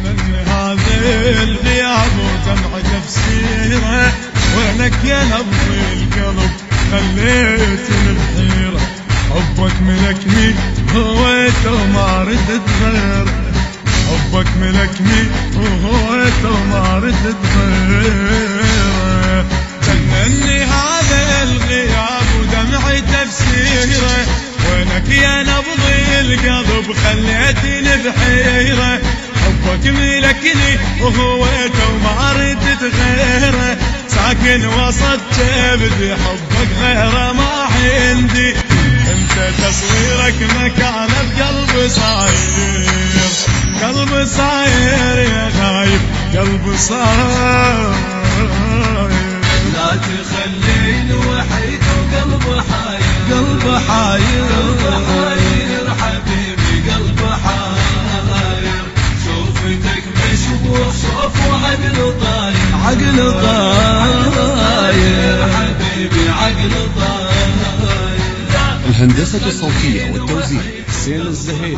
جنني هذا الغياب ودمع تفسيره، وينك يا نبض القلب خليتني بحيرة. حبك ملكني هويته وما ردت غيره، حبك ملكني وهويته وما ردت غيره. جنني هذا الغياب ودمعي تفسيره، وينك يا نبض القلب خليتني بحيرة. حبك ملكني وهويته وما ردت غيره، ساكن وسط كبدي حبك غيره ما عندي. انت تصويرك مكانه بقلبي صاير، قلبي صاير يا غايب قلبي صاير. لا تخليني وحيد وقلبي حاير، قلبي حاير قلبي حاير حبيبي قلبي حاير. شوفتك مشبوح شوف وعقل طاير، عقل طاير حبيبي عقل طاير. الهندسة الصوتية والتوزيع حسين الزهيري.